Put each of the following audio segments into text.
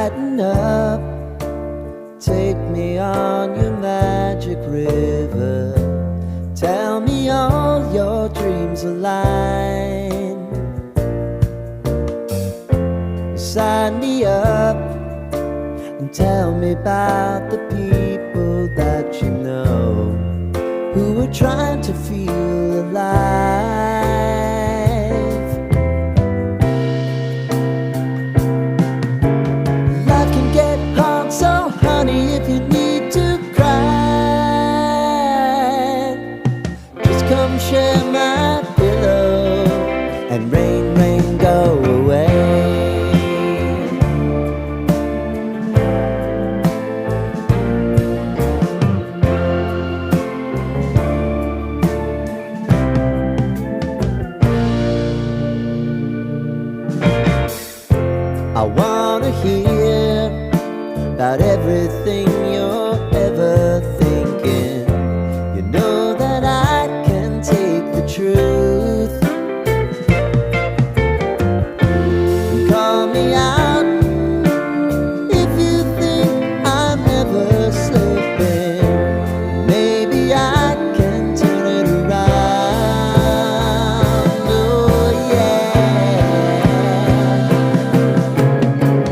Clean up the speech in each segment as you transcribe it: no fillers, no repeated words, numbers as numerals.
Lighten up, take me on your magic river. Tell me all your dreams align. Sign me up and tell me about the people that you know who are trying to feel alive. Life can get hard, so honey, if you need to cry, just come share my pillow and rain, rain, go away. I wanna hear about everything you're ever thinking. You know that I can take the truth. Call me out if you think I'm ever slipping. Maybe I can turn it around. Oh yeah.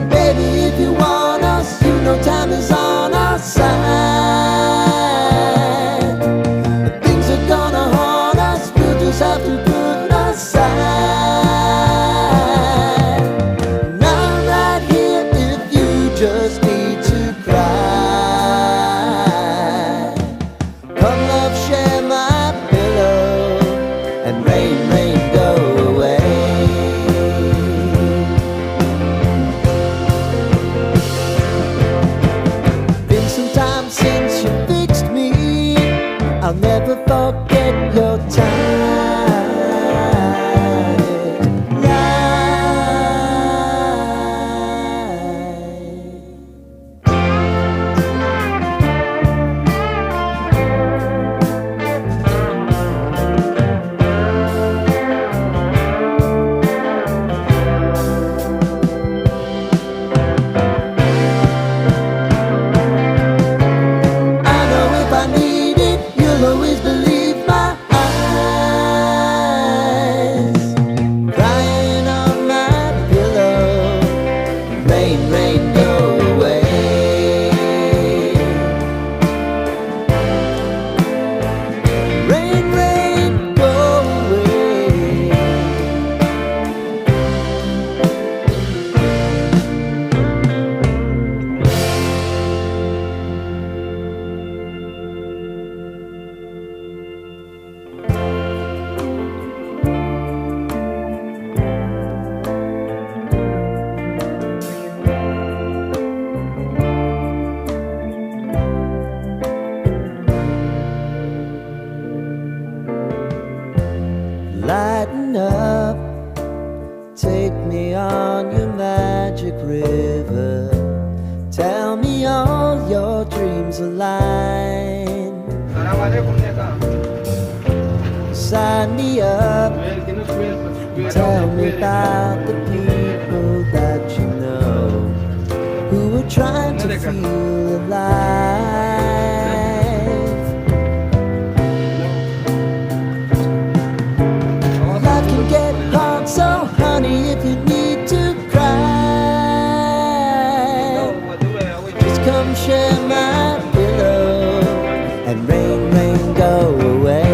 Baby, if you want us, you know time is on our side. If things are gonna haunt us, we'll just have to put aside. And I'm right here if you just need to cry. Come love, share my pillow and rain, rain, go away. Been some time since you fixed me. I'll never forget your tight light. I know if I need it, you'll always believe my eyes. Crying on my pillow, rain, rain, go away. Rain, rain, go away. Lighten up, take me on your magic river. Tell me all your dreams align. Sign me up, tell me about the people that you know who are trying to feel alive. Life can get hard, so honey, if you need to cry, just come share my pillow and rain, rain, go away.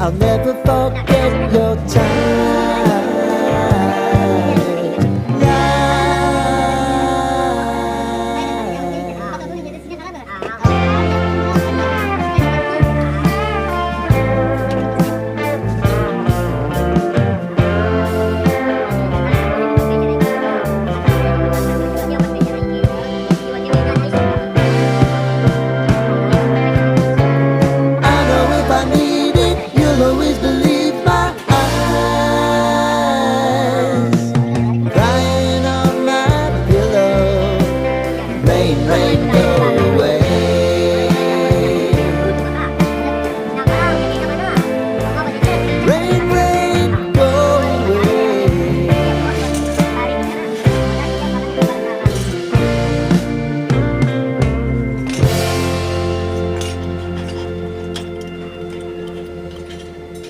I'll never forget your time. I know if I need it, you'll always believe my eyes. Crying on my pillow, rain, rain, go away. Rain, rain, go away.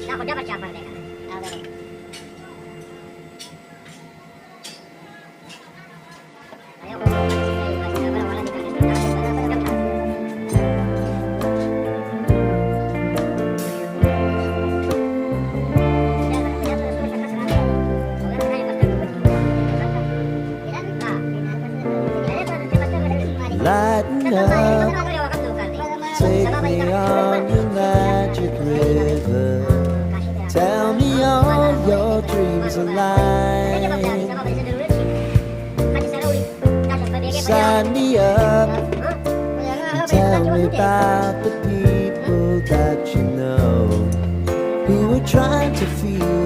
Ako dapat siya parte ka. Ayaw ko. Wala di Lighten up, take me on your magic river. Tell me all your dreams are lying. Sign me up and tell me about the people that you know who are trying to feel